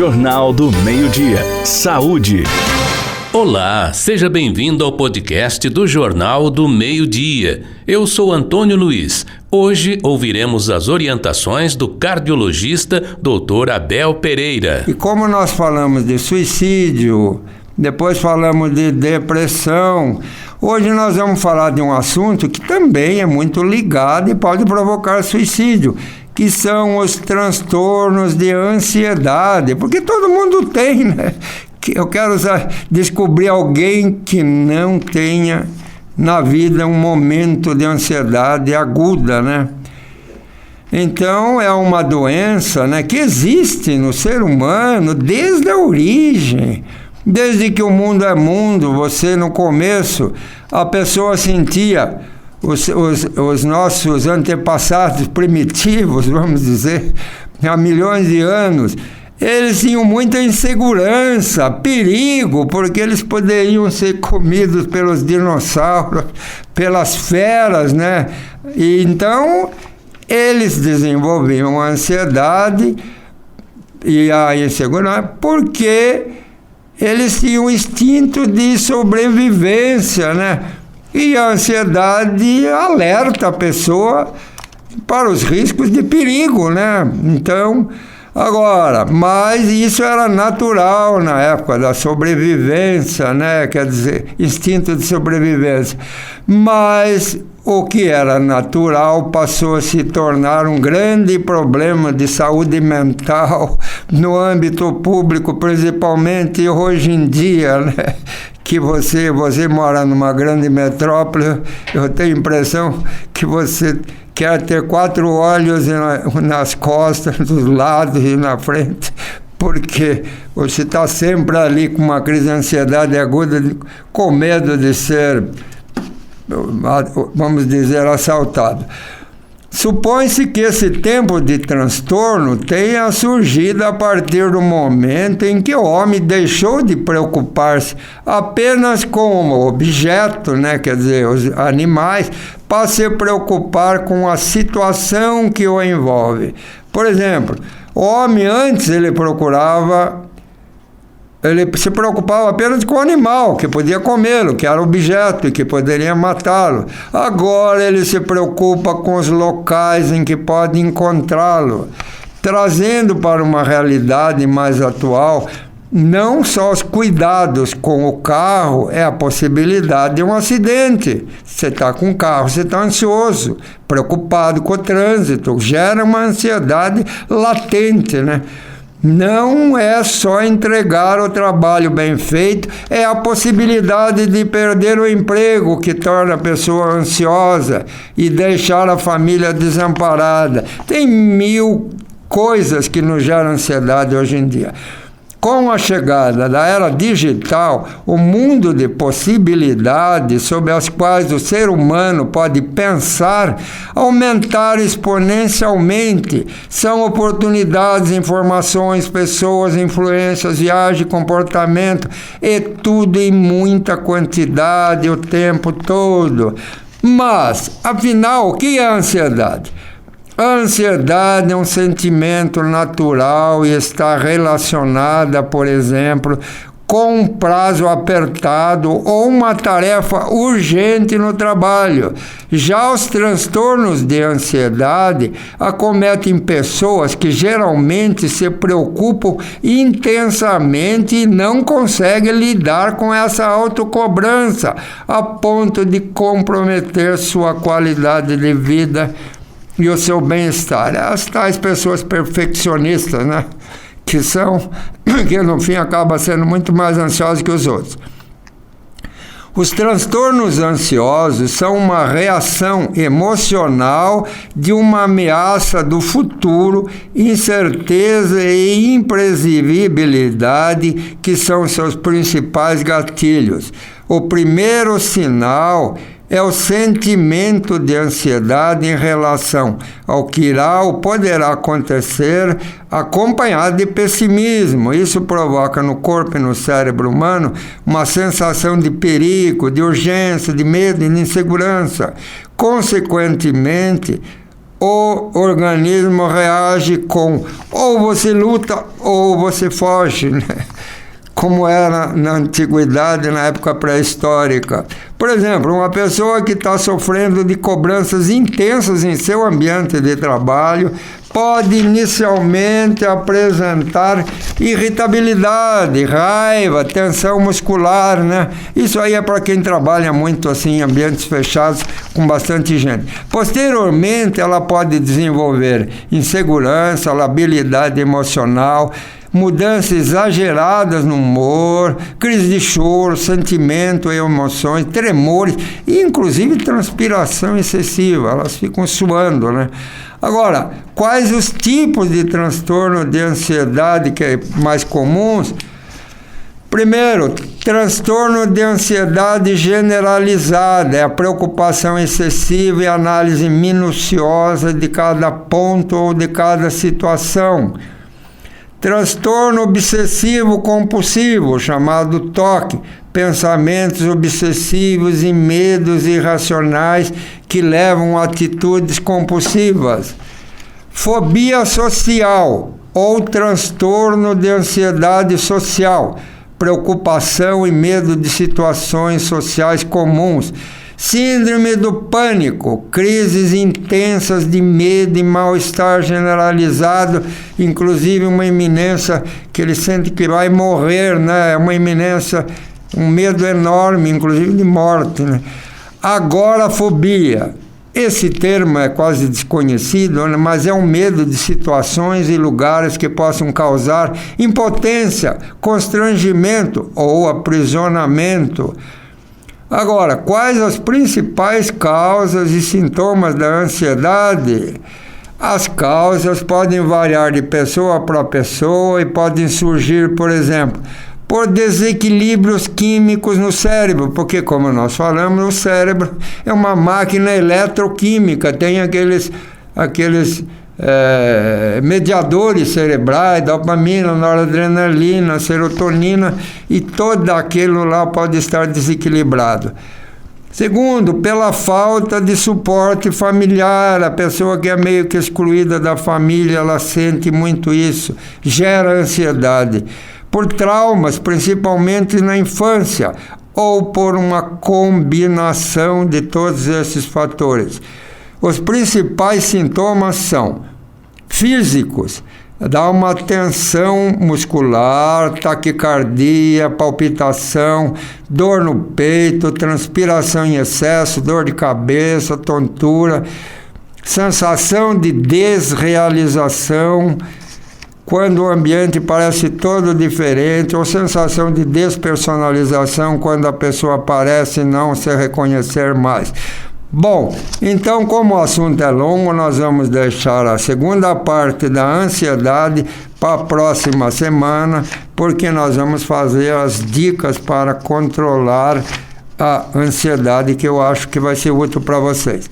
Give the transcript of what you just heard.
Jornal do Meio-Dia. Saúde. Olá, seja bem-vindo ao podcast do Jornal do Meio-Dia. Eu sou Antônio Luiz. Hoje ouviremos as orientações do cardiologista Dr. Abel Pereira. E como nós falamos de suicídio, depois falamos de depressão, hoje nós vamos falar de um assunto que também é muito ligado e pode provocar suicídio, que são os transtornos de ansiedade, porque todo mundo tem, né? Eu quero descobrir alguém que não tenha na vida um momento de ansiedade aguda, né? Então, é uma doença, né, que existe no ser humano desde a origem. Desde que o mundo é mundo, você no começo, a pessoa sentia, os nossos antepassados primitivos, vamos dizer, há milhões de anos, eles tinham muita insegurança, perigo, porque eles poderiam ser comidos pelos dinossauros, pelas feras, né? E então, eles desenvolviam a ansiedade e a insegurança porque eles tinham um instinto de sobrevivência, né? E a ansiedade alerta a pessoa para os riscos de perigo, né? Então, agora, mas isso era natural na época da sobrevivência, né? Quer dizer, instinto de sobrevivência. Mas o que era natural passou a se tornar um grande problema de saúde mental no âmbito público, principalmente hoje em dia, né? Que você mora numa grande metrópole, eu tenho a impressão que você quer ter 4 olhos nas costas, dos lados e na frente, porque você está sempre ali com uma crise de ansiedade aguda, com medo de ser, vamos dizer, assaltado. Supõe-se que esse tempo de transtorno tenha surgido a partir do momento em que o homem deixou de preocupar-se apenas com o objeto, né, quer dizer, os animais, para se preocupar com a situação que o envolve. Por exemplo, o homem antes ele se preocupava apenas com o animal, que podia comê-lo, que era objeto e que poderia matá-lo. Agora ele se preocupa com os locais em que pode encontrá-lo, trazendo para uma realidade mais atual não só os cuidados com o carro, é a possibilidade de um acidente. Você está com o carro, você está ansioso, preocupado com o trânsito, gera uma ansiedade latente, né? Não é só entregar o trabalho bem feito, é a possibilidade de perder o emprego que torna a pessoa ansiosa e deixar a família desamparada. Tem 1000 coisas que nos geram ansiedade hoje em dia. Com a chegada da era digital, o mundo de possibilidades sobre as quais o ser humano pode pensar aumentar exponencialmente. São oportunidades, informações, pessoas, influências, viagem, comportamento, e tudo em muita quantidade o tempo todo. Mas, afinal, o que é a ansiedade? A ansiedade é um sentimento natural e está relacionada, por exemplo, com um prazo apertado ou uma tarefa urgente no trabalho. Já os transtornos de ansiedade acometem pessoas que geralmente se preocupam intensamente e não conseguem lidar com essa autocobrança, a ponto de comprometer sua qualidade de vida e o seu bem-estar. As tais pessoas perfeccionistas, né? Que no fim acabam sendo muito mais ansiosas que os outros. Os transtornos ansiosos são uma reação emocional de uma ameaça do futuro, incerteza e imprevisibilidade, que são seus principais gatilhos. O primeiro sinal é o sentimento de ansiedade em relação ao que irá ou poderá acontecer, acompanhado de pessimismo. Isso provoca no corpo e no cérebro humano uma sensação de perigo, de urgência, de medo e de insegurança. Consequentemente, o organismo reage com ou você luta ou você foge, né? Como era na antiguidade, na época pré-histórica. Por exemplo, uma pessoa que está sofrendo de cobranças intensas em seu ambiente de trabalho pode inicialmente apresentar irritabilidade, raiva, tensão muscular, né? Isso aí é para quem trabalha muito assim em ambientes fechados com bastante gente. Posteriormente, ela pode desenvolver insegurança, labilidade emocional, mudanças exageradas no humor, crise de choro, sentimento e emoções, tremores e inclusive transpiração excessiva, elas ficam suando, né? Agora, quais os tipos de transtorno de ansiedade que é mais comuns? Primeiro, transtorno de ansiedade generalizada, é a preocupação excessiva e análise minuciosa de cada ponto ou de cada situação. Transtorno obsessivo compulsivo, chamado TOC, pensamentos obsessivos e medos irracionais que levam a atitudes compulsivas. Fobia social ou transtorno de ansiedade social, preocupação e medo de situações sociais comuns. Síndrome do pânico, crises intensas de medo e mal-estar generalizado, inclusive uma iminência que ele sente que vai morrer, né? É uma iminência, um medo enorme, inclusive de morte, né? Agorafobia, esse termo é quase desconhecido, né? Mas é um medo de situações e lugares que possam causar impotência, constrangimento ou aprisionamento. Agora, quais as principais causas e sintomas da ansiedade? As causas podem variar de pessoa para pessoa e podem surgir, por exemplo, por desequilíbrios químicos no cérebro, porque, como nós falamos, o cérebro é uma máquina eletroquímica, tem aqueles mediadores cerebrais, dopamina, noradrenalina, serotonina, e todo aquilo lá pode estar desequilibrado. Segundo, pela falta de suporte familiar, a pessoa que é meio que excluída da família, ela sente muito isso, gera ansiedade. Por traumas, principalmente na infância, ou por uma combinação de todos esses fatores. Os principais sintomas são físicos, dá uma tensão muscular, taquicardia, palpitação, dor no peito, transpiração em excesso, dor de cabeça, tontura, sensação de desrealização, quando o ambiente parece todo diferente, ou sensação de despersonalização, quando a pessoa parece não se reconhecer mais. Bom, então, como o assunto é longo, nós vamos deixar a segunda parte da ansiedade para a próxima semana, porque nós vamos fazer as dicas para controlar a ansiedade, que eu acho que vai ser útil para vocês.